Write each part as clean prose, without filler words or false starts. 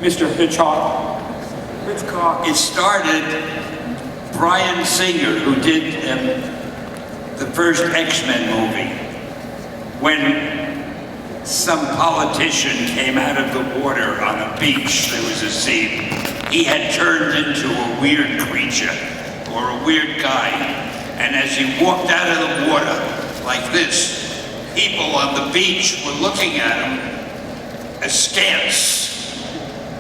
Mr. Hitchcock. It started Bryan Singer, who did the first X-Men movie, when some politician came out of the water on a beach. There was a scene. He had turned into a weird creature or a weird guy, and as he walked out of the water like this, people on the beach were looking at him askance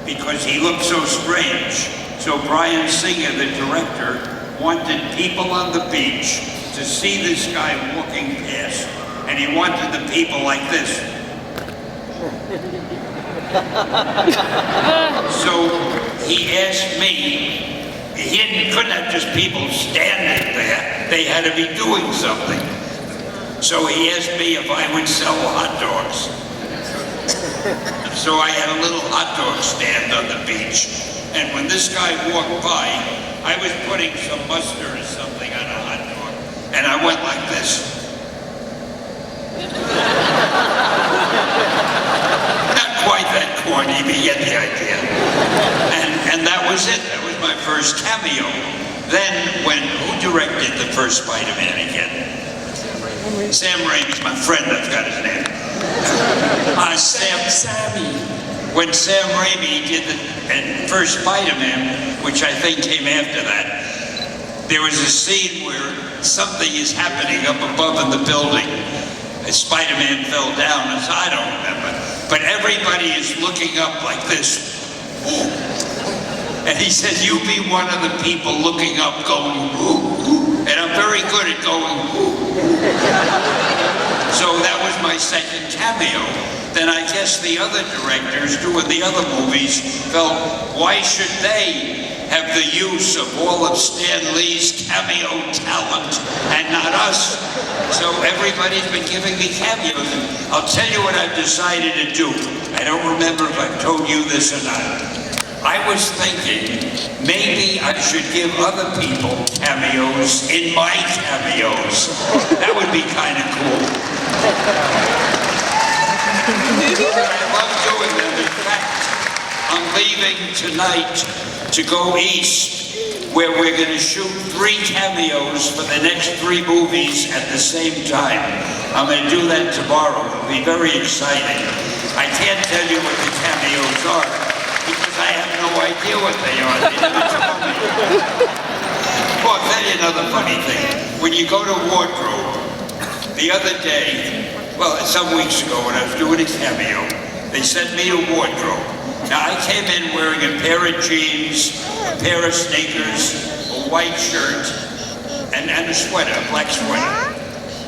because he looked so strange. So Bryan Singer, the director, wanted people on the beach to see this guy walking past, and he wanted the people like this. So he asked me, couldn't have just people standing there, they had to be doing something. So he asked me if I would sell hot dogs. So I had a little hot dog stand on the beach, and when this guy walked by, I was putting some mustard or something on a hot dog, and I went like this. Not quite that corny, but you get the idea. And that was it. That was my first cameo. Then who directed the first Spider-Man again? Sam Raimi's my friend, I've got his name. Sammy. When Sam Raimi did the first Spider-Man, which I think came after that, there was a scene where something is happening up above in the building. Spider-Man fell down, as I don't remember, but everybody is looking up like this. Ooh. And he said, you be one of the people looking up going, ooh, ooh. And I'm very good at going, ooh. So that was my second cameo. Then I guess the other directors doing the other movies felt, why should they have the use of all of Stan Lee's cameo talent and not us? So everybody's been giving me cameos. I'll tell you what I've decided to do. I don't remember if I've told you this or not. I was thinking maybe I should give other people cameos in my cameos. That would be kind of cool. I love doing them. In fact, I'm leaving tonight to go east, where we're going to shoot 3 cameos for the next 3 movies at the same time. I'm going to do that tomorrow. It'll be very exciting. I can't tell you what the cameos are, because I have no idea what they are. They never told me. Oh, I'll tell you another funny thing. When you go to wardrobe, the other day, well, some weeks ago when I was doing a cameo, they sent me a wardrobe. Now, I came in wearing a pair of jeans, a pair of sneakers, a white shirt, and a sweater, a black sweater.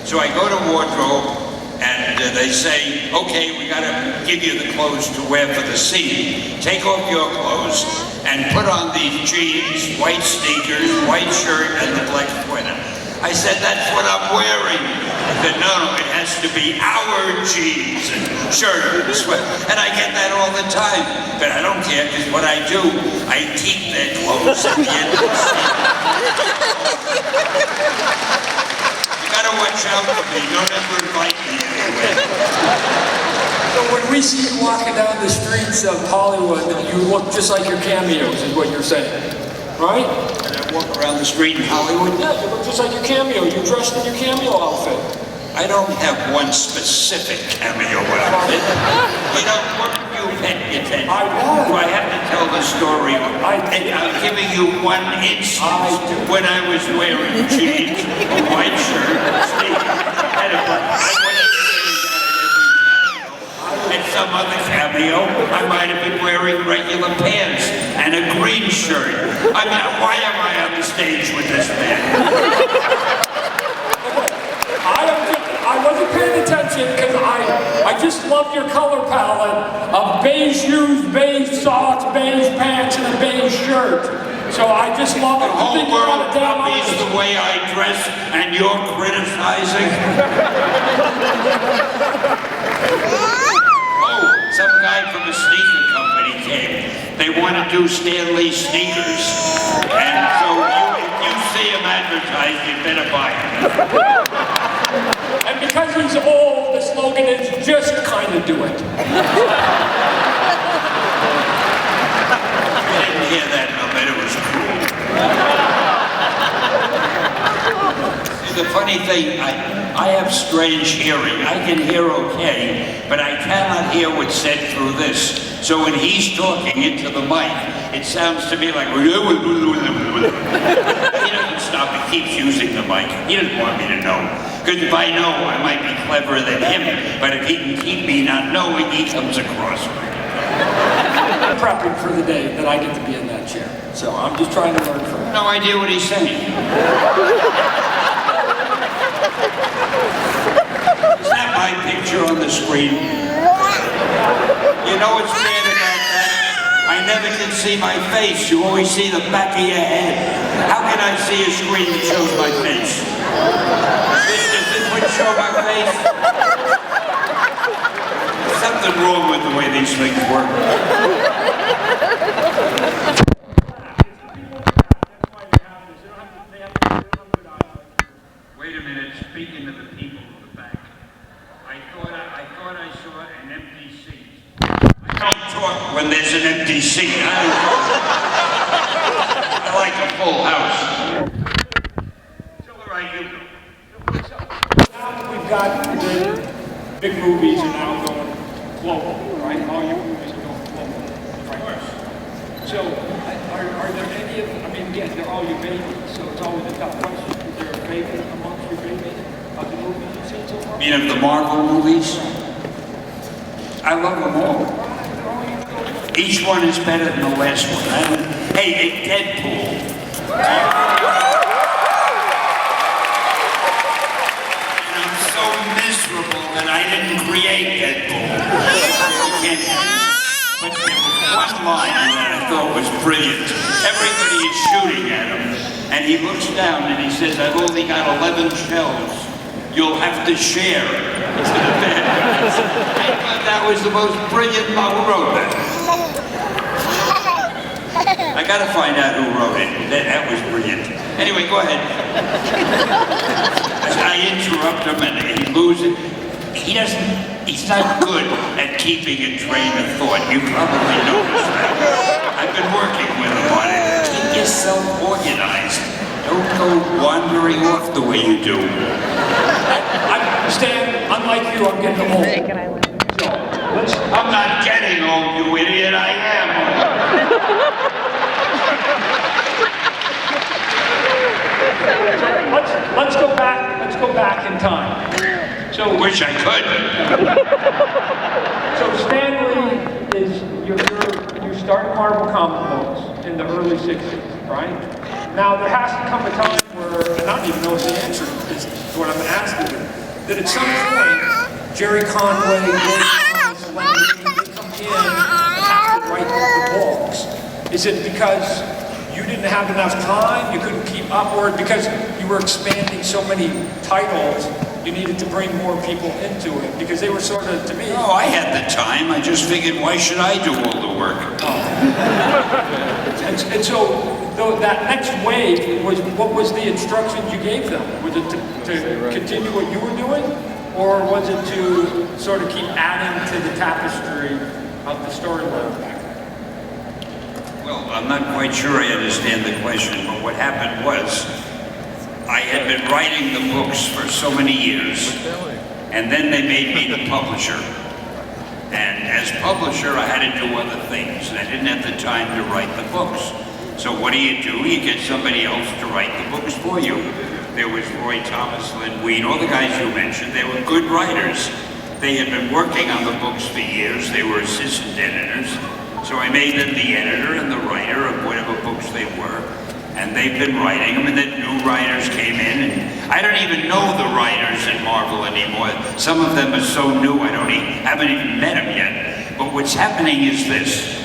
So I go to wardrobe, and they say, okay, we gotta give you the clothes to wear for the scene. Take off your clothes and put on these jeans, white sneakers, white shirt, and the black sweater. I said, that's what I'm wearing. I said, no, it has to be our jeans and shirt and sweater. And I get that all the time. But I don't care, because what I do, I keep their clothes at the end of the scene. You gotta watch out for me. Don't ever invite me anywhere. So when we see you walking down the streets of Hollywood, you look just like your cameos, is what you're saying, right? And I walk around the street in Hollywood? Yeah, you look just like your cameo. You're dressed in your cameo outfit. I don't have one specific cameo outfit. You know, what have you paid attention? Do I have to tell the story? I'm giving you one instance when I was wearing jeans, a white shirt, sneakers, and a black. I wasn't wearing that at every cameo. At some other cameo, I might have been wearing regular pants and a green shirt. I mean, why am I on the stage with this man? I wasn't paying attention because I just love your color palette of beige shoes, beige socks, beige pants, and a beige shirt. So I just love it. The whole world copies the way I dress, and you're criticizing? Oh, some guy from a sneaker company came. They want to do Stan Lee sneakers. And so if you see him advertised, you better buy him. And because he's old, the slogan is just kind of do it. I didn't hear that, and I bet it was cruel. See, the funny thing, I have strange hearing. I can hear okay, but I cannot hear what's said through this. So when he's talking into the mic, it sounds to me like... He doesn't stop, he keeps using the mic. He doesn't want me to know. Because if I know, I might be cleverer than him. But if he can keep me not knowing, he comes across me. I'm prepping for the day that I get to be in that chair. So I'm just trying to learn from it. No idea what he's saying. Is that my picture on the screen? You know what's bad about that? I never can see my face. You always see the back of your head. How can I see a screen that shows my face? Does this one show my face? There's something wrong with the way these things work. Wait a minute, speaking of the people in the back, I thought I saw an empty seat. I don't talk when there's an empty seat. I like a full house. So where are you? Now that we've got the big movies are now going global, right? All your movies are going global, right? So are there any of, I mean, again, they're all your babies, so it's always a tough question. Is there a favorite amongst your babies of the movies you've seen so far? You mean of the Marvel movies? I love them all. Each one is better than the last one. Hey, Deadpool. And I'm so miserable that I didn't create Deadpool. But there was one line that I thought was brilliant. Everybody is shooting at him, and he looks down and he says, "I've only got 11 shells. You'll have to share." To the bad guys. I thought that was the most brilliant who wrote that. I gotta find out who wrote it. That was brilliant. Anyway, go ahead. I interrupt him and he loses. He's not good at keeping a train of thought. You probably noticed that. I've been working with him on it. Keep yourself organized. Don't go wandering off the way you do. Stan, unlike you, I'm getting old. So, I'm not getting old, you idiot. I am. Let's go back in time. So Wish I could. So Stanley is you start Marvel comic books in the early '60s, right? Now there has to come a time where, and I don't even know if the answer is what I'm asking you, that at some point Jerry Conway, Ray Thomas, when they come in and have to write the books, is it because you didn't have enough time, you couldn't keep up, or because you were expanding so many titles, you needed to bring more people into it? Because they were sort of, to me... Oh, I had the time. I just figured, why should I do all the work? And so, though, that next wave, what was the instructions you gave them? Was it to continue what you were doing? Or was it to sort of keep adding to the tapestry of the storyline back then? Well, I'm not quite sure I understand the question, but what happened was, I had been writing the books for so many years, and then they made me the publisher. And as publisher, I had to do other things, and I didn't have the time to write the books. So what do? You get somebody else to write the books for you. There was Roy Thomas, Lynn Weed, all the guys you mentioned. They were good writers. They had been working on the books for years. They were assistant editors. So I made them the editor and the writer of whatever books they were. And they've been writing them, and then new writers came in, and I don't even know the writers in Marvel anymore. Some of them are so new, haven't even met them yet. But what's happening is this.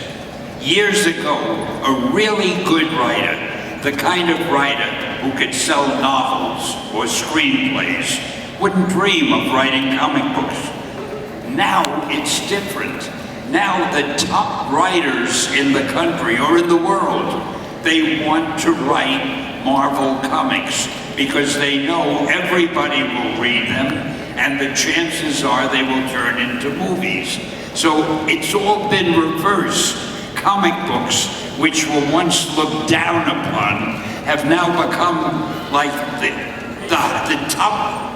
Years ago, a really good writer, the kind of writer who could sell novels or screenplays, wouldn't dream of writing comic books. Now it's different. Now the top writers in the country or in the world, they want to write Marvel comics because they know everybody will read them and the chances are they will turn into movies. So it's all been reversed. Comic books, which were once looked down upon, have now become like the top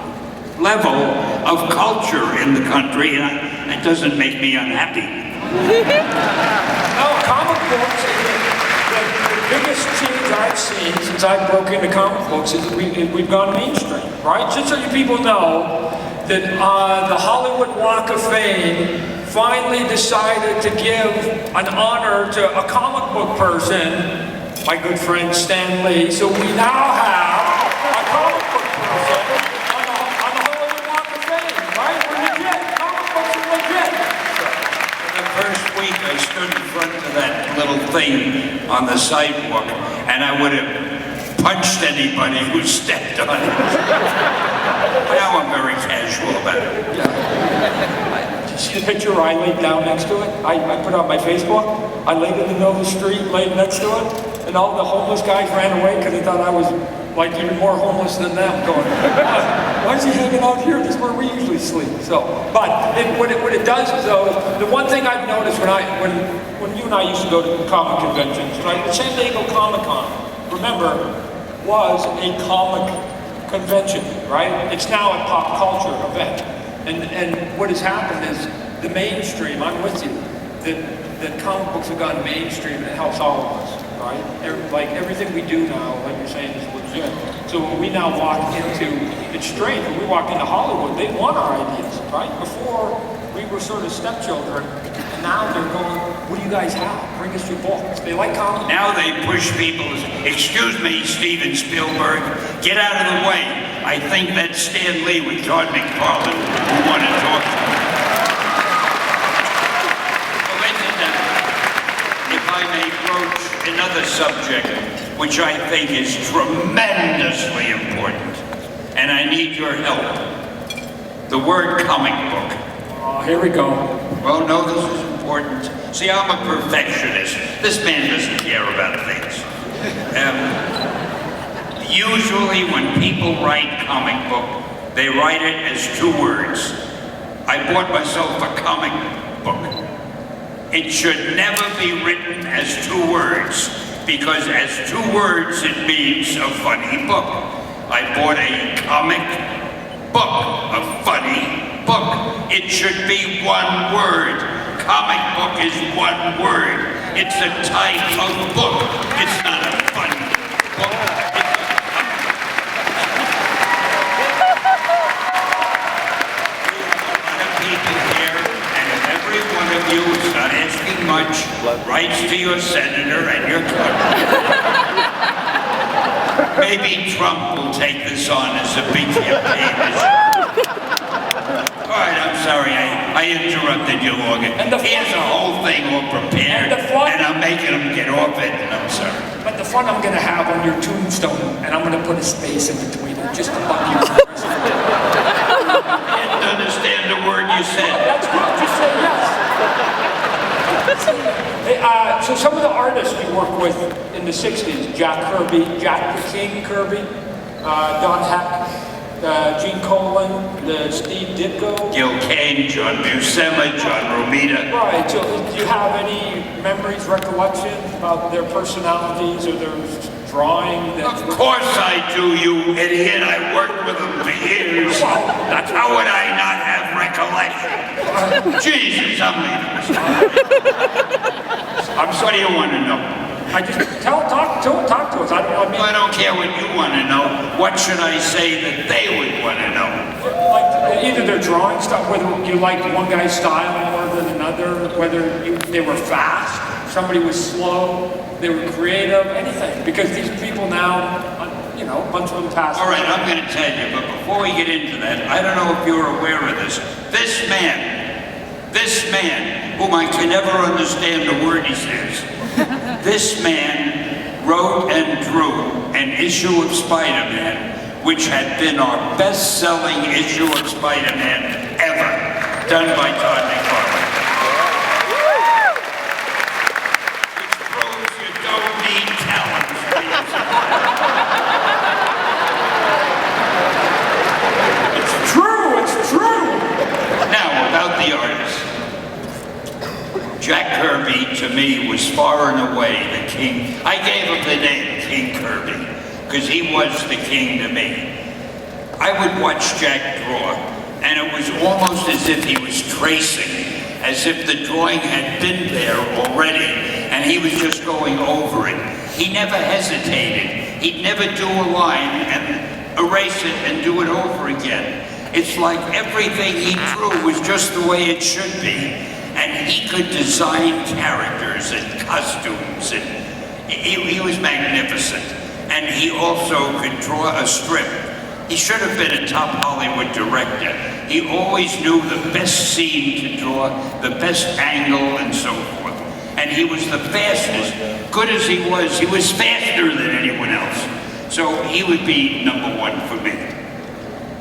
level of culture in the country, and it doesn't make me unhappy. No, comic books, the biggest change I've seen since I broke into comic books is that we've gone mainstream, right? Just so you people know that the Hollywood Walk of Fame finally decided to give an honor to a comic book person, my good friend Stan Lee. So we now have a comic book person on the Hollywood Walk of Fame, right? We're legit. Comic books are legit. The first week I stood in front of that little thing on the sidewalk, and I would have punched anybody who stepped on it. Now I'm very casual about it. See the picture where I laid down next to it? I put it on my Facebook. I laid in the middle of the street, laid next to it, and all the homeless guys ran away because they thought I was like even more homeless than them. Going, why is he hanging out here? This is where we usually sleep. So, but what it does is though, the one thing I've noticed when you and I used to go to comic conventions, right? The San Diego Comic-Con, remember, was a comic convention, right? It's now a pop culture event. And what has happened is the mainstream, I'm with you, that comic books have gone mainstream and it helps all of us, right? Like everything we do now, like you're saying, is legit. So when we now walk into, it's strange, when we walk into Hollywood, they want our ideas, right? Before, we were sort of stepchildren, and now they're going, what do you guys have? Bring us your books. They like comics. Now they push people, excuse me, Steven Spielberg, get out of the way. I think that's Stan Lee with Todd McFarlane who want to talk to me. If I may broach another subject, which I think is tremendously important, and I need your help. The word comic book. Oh, here we go. Well, no, this is important. See, I'm a perfectionist. This man doesn't care about things. Usually when people write comic book, they write it as 2 words. I bought myself a comic book. It should never be written as 2 words, because as 2 words it means a funny book. I bought a comic book, a funny book. It should be 1 word. Comic book is 1 word. It's a type of book. It's not a funny book. You is not asking much, writes to your senator and your governor. Maybe Trump will take this on as a big campaign issue. All right, I'm sorry, I interrupted you long. Here's the whole thing all prepared, and I'm making him get off it, and I'm sorry. But the fun I'm going to have on your tombstone, and I'm going to put a space in between it, just to bug you. I didn't understand the word you said. That's good, just say yes. So some of the artists you worked with in the 60s, Jack the King Kirby, Don Heck, Gene Colan, Steve Ditko. Gil Kane, John Buscema, John Romita. Right, so do you have any memories, recollections about their personalities or their drawing? Of course I do, you idiot. I worked with them for years. How would I not have recollection? Jesus, I'm leaving this. What do you want to know? I just talk to us. I don't care what you want to know. What should I say that they would want to know? Like either their drawing style, whether you liked one guy's style more than another, whether they were fast, somebody was slow, they were creative, anything. Because these people now, a bunch of them pass. All right, I'm going to tell you, but before we get into that, I don't know if you're aware of this. This man, whom I can never understand the word he says, this man wrote and drew an issue of Spider-Man, which had been our best-selling issue of Spider-Man ever, done by Todd McFarlane. Which proves you don't need talent. It's true. to me was far and away the king. I gave him the name King Kirby because he was the king to me. I would watch Jack draw, and it was almost as if he was tracing, as if the drawing had been there already, and he was just going over it. He never hesitated. He'd never do a line and erase it and do it over again. It's like everything he drew was just the way it should be, and he could design characters and costumes, and he was magnificent. And he also could draw a strip. He should have been a top Hollywood director. He always knew the best scene to draw, the best angle, and so forth. And he was the fastest. Good as he was faster than anyone else. So he would be number one for me.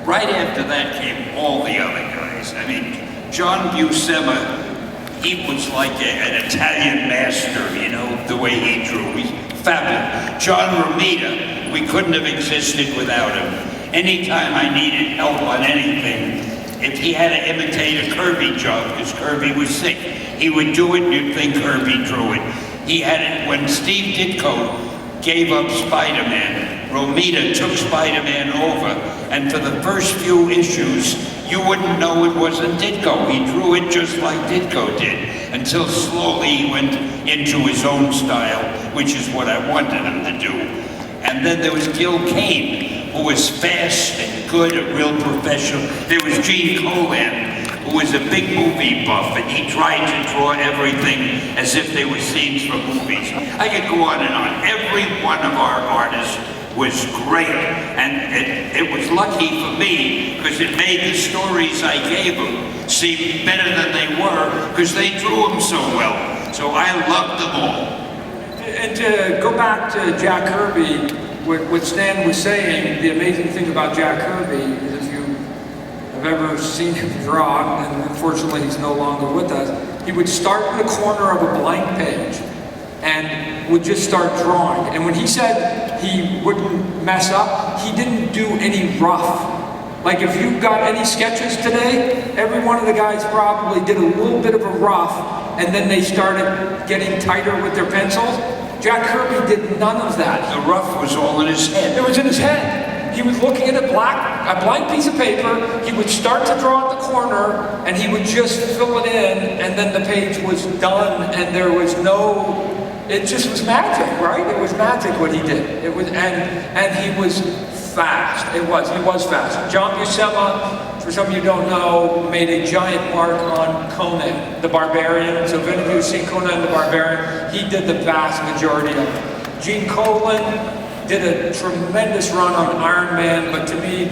Right after that came all the other guys. I mean, John Buscema, he was like an Italian master, you know, the way he drew. He's fabulous. John Romita, we couldn't have existed without him. Anytime I needed help on anything, if he had to imitate a Kirby job, because Kirby was sick, he would do it and you'd think Kirby drew it. He had it when Steve Ditko gave up Spider-Man. Romita took Spider-Man over, and for the first few issues, you wouldn't know it wasn't Ditko. He drew it just like Ditko did, until slowly he went into his own style, which is what I wanted him to do. And then there was Gil Kane, who was fast and good, a real professional. There was Gene Colan, who was a big movie buff, and he tried to draw everything as if they were scenes from movies. I could go on and on. Every one of our artists was great, and it was lucky for me because it made the stories I gave them seem better than they were because they drew them so well. So I loved them all. And to go back to Jack Kirby, what Stan was saying, the amazing thing about Jack Kirby is if you have ever seen him draw, and unfortunately he's no longer with us, he would start in the corner of a blank page and would just start drawing. And when he said he wouldn't mess up, he didn't do any rough. Like if you got any sketches today, every one of the guys probably did a little bit of a rough, and then they started getting tighter with their pencils. Jack Kirby did none of that. The rough was all in his head. It was in his head. He was looking at a blank piece of paper. He would start to draw at the corner, and he would just fill it in, and then the page was done, and there was no. It just was magic, right? It was magic what he did. It was, and he was fast. He was fast. John Buscema, for some of you who don't know, made a giant mark on Conan the Barbarian. So if any of you have seen Conan the Barbarian, he did the vast majority of it. Gene Colan did a tremendous run on Iron Man, but to me,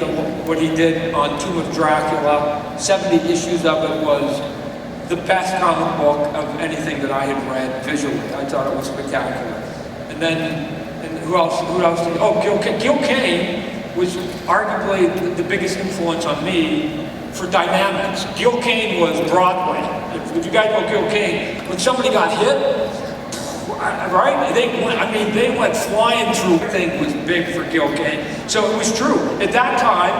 what he did on Tomb of Dracula, 70 issues of it was the best comic book of anything that I had read visually. I thought it was spectacular. And then, who else did, Gil Kane was arguably the biggest influence on me for dynamics. Gil Kane was Broadway. If you guys know Gil Kane, when somebody got hit, right? They went flying through. The thing was big for Gil Kane. So it was true. At that time,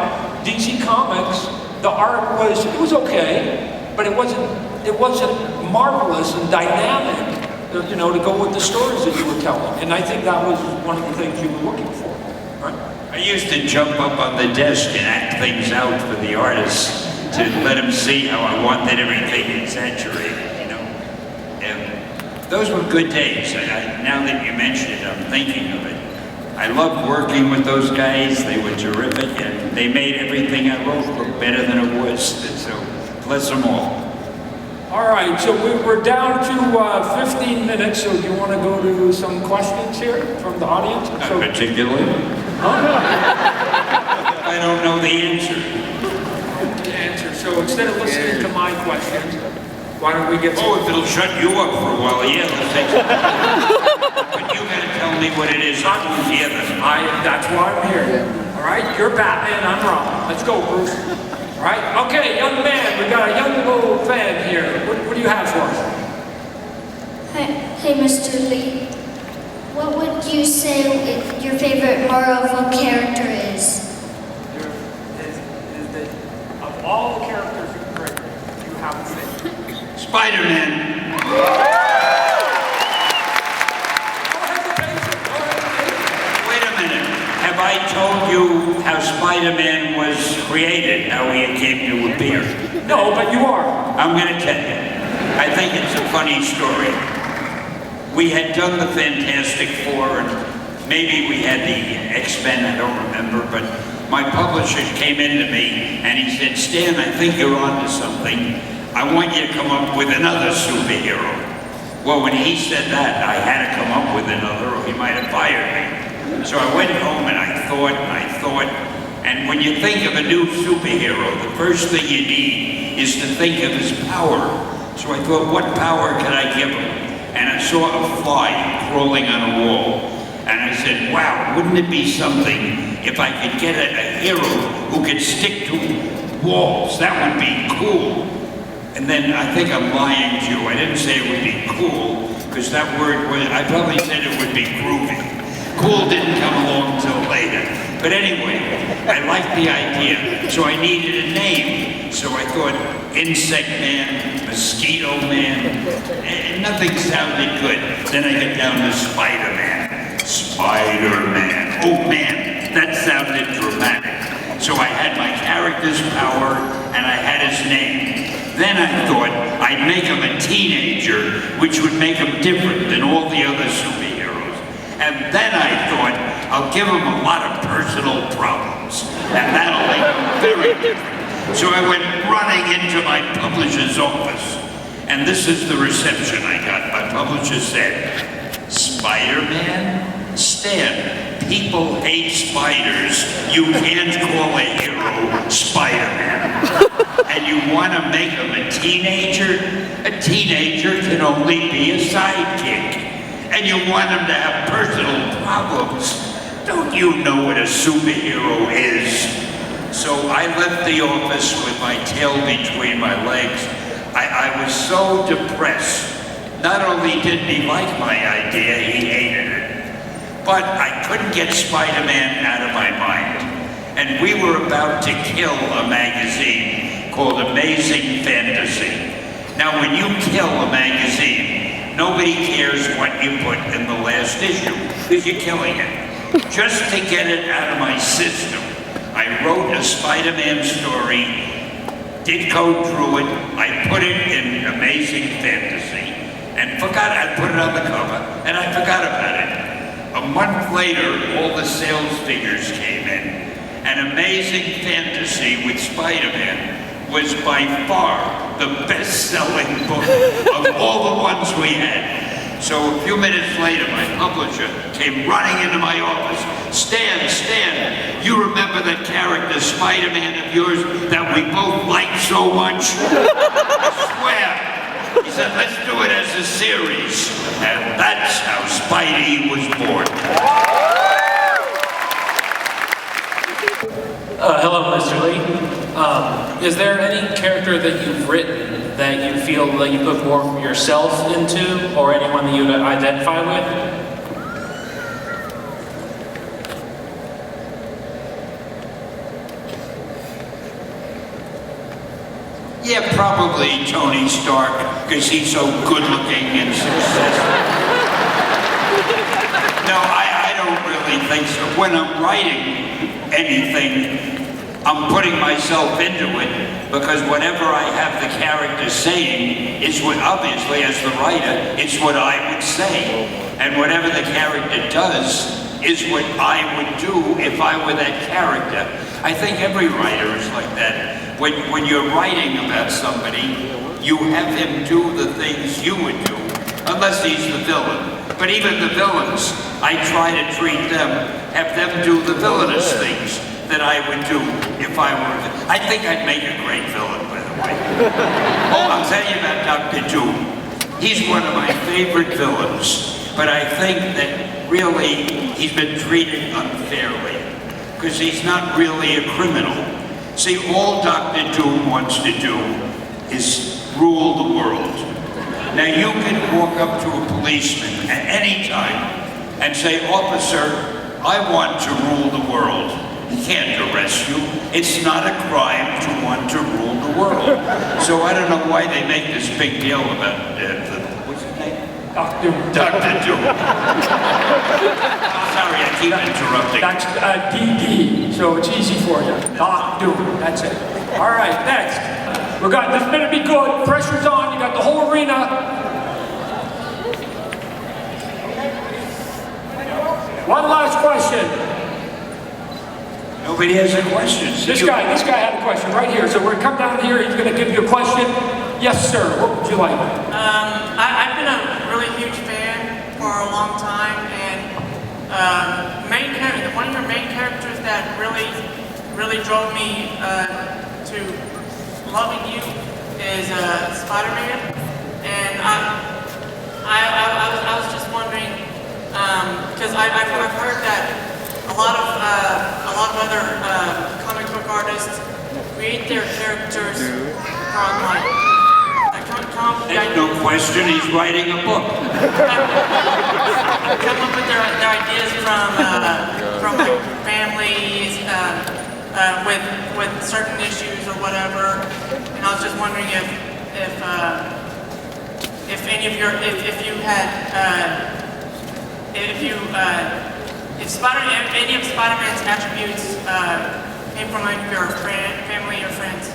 DC Comics, the art was okay, but it wasn't marvelous and dynamic, you know, to go with the stories that you were telling. And I think that was one of the things you were looking for, right? I used to jump up on the desk and act things out for the artists to let them see how I wanted everything exaggerated, you know. And those were good days. Now that you mention it, I'm thinking of it. I loved working with those guys. They were terrific, and they made everything I wrote look better than it was. So bless them all. All right, so we're down to 15 minutes, so do you want to go to some questions here from the audience? Not particularly. I don't know the answer. So instead of listening to my questions, why don't we get to... Oh, if it'll shut you up for a while, yeah, let's take it. But you gotta tell me what it is. I won't hear them. That's why I'm here. All right, you're Batman, I'm Robin. Let's go, Bruce. All right, okay, young man, we got a young little fan here. What do you have for us? Hey, Mr. Lee. What would you say your favorite Marvel character is? Of all the characters you created, you have a favorite. Spider-Man. told you how Spider-Man was created, how he came to appear. No, but you are. I'm going to tell you. I think it's a funny story. We had done the Fantastic Four, and maybe we had the X-Men, I don't remember, but my publisher came into me and he said, Stan, I think you're onto something. I want you to come up with another superhero. Well, when he said that, I had to come up with another or he might have fired me. So I went home and I thought, and when you think of a new superhero, the first thing you need is to think of his power. So I thought, what power can I give him? And I saw a fly crawling on a wall. And I said, wow, wouldn't it be something if I could get a hero who could stick to walls? That would be cool. And then I think I'm lying to you. I didn't say it would be cool, because that word was, I probably said it would be groovy. Cool didn't come along until later. But anyway, I liked the idea, so I needed a name. So I thought Insect Man, Mosquito Man, and nothing sounded good. Then I got down to Spider-Man. Spider-Man. Oh man, that sounded dramatic. So I had my character's power and I had his name. Then I thought I'd make him a teenager, which would make him different than all the other superheroes. And then I thought I'll give him a lot of personal problems, and that'll make him very different. So I went running into my publisher's office, and this is the reception I got. My publisher said, Spider-Man? Stan, people hate spiders. You can't call a hero Spider-Man. And you want to make him a teenager? A teenager can only be a sidekick. And you want him to have personal problems. Don't you know what a superhero is? So I left the office with my tail between my legs. I was so depressed. Not only didn't he like my idea, he hated it. But I couldn't get Spider-Man out of my mind. And we were about to kill a magazine called Amazing Fantasy. Now, when you kill a magazine, nobody cares what you put in the last issue, because you're killing it. Just to get it out of my system, I wrote a Spider-Man story, did go through it, I put it in Amazing Fantasy, and forgot I put it on the cover, and I forgot about it. A month later, all the sales figures came in. An Amazing Fantasy with Spider-Man was by far the best-selling book of all the ones we had. So a few minutes later, my publisher came running into my office. Stan, you remember that character Spider-Man of yours that we both liked so much? I swear. He said, let's do it as a series. And that's how Spidey was born. Hello, Mr. Lee. Is there any character that you've written that you feel that you put more from yourself into, or anyone that you identify with? Yeah, probably Tony Stark, because he's so good-looking and successful. No, I don't really think so. When I'm writing anything, I'm putting myself into it, because whatever I have the character saying is what, obviously, as the writer, it's what I would say. And whatever the character does is what I would do if I were that character. I think every writer is like that. When you're writing about somebody, you have him do the things you would do, unless he's the villain. But even the villains, I try to treat them, have them do the villainous things that I would do if I were. I think I'd make a great villain, by the way. Oh, I'll tell you about Dr. Doom. He's one of my favorite villains, but I think that really he's been treated unfairly, because he's not really a criminal. See, all Dr. Doom wants to do is rule the world. Now, you can walk up to a policeman at any time and say, officer, I want to rule the world. He can't arrest you. It's not a crime to want to rule the world. So I don't know why they make this big deal about what's his name? Doc Doom. Dr. Doom. Sorry, I keep interrupting. That's DD, so it's easy for you. Doc Doom, that's it. All right, next. We got, this better be good. Pressure's on, you got the whole arena. One last question. Nobody has any questions. This guy had a question right here. So we're gonna come down here, he's gonna give you a question. Yes, sir, what would you like? I've been a really huge fan for a long time, and one of your main characters that really drove me to loving you is Spider-Man. And I was just wondering, because I've heard that a lot of other comic book artists create their characters from like There's no question, he's writing a book. come up with their ideas from like families with certain issues or whatever. And I was just wondering if any of your if any of Spider-Man's attributes came from any of your family or friends.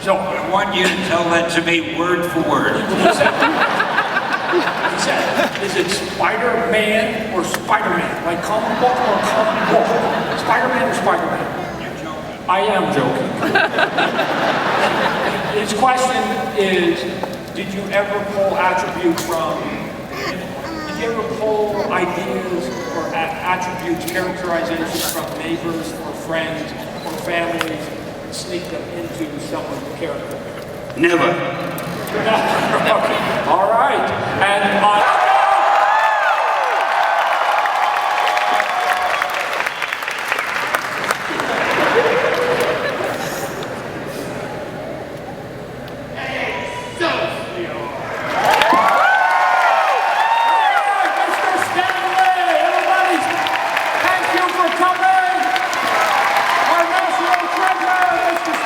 So, I want you to tell that to me word for word. he said, is it Spider-Man or Spider-Man? Like comic book or comic book? Spider-Man or Spider-Man? You're joking. I am joking. His question is, did you ever pull attributes from, did you ever pull ideas or attributes, characterizations from neighbors or friends or families and sneak them into someone's character? Never. Okay.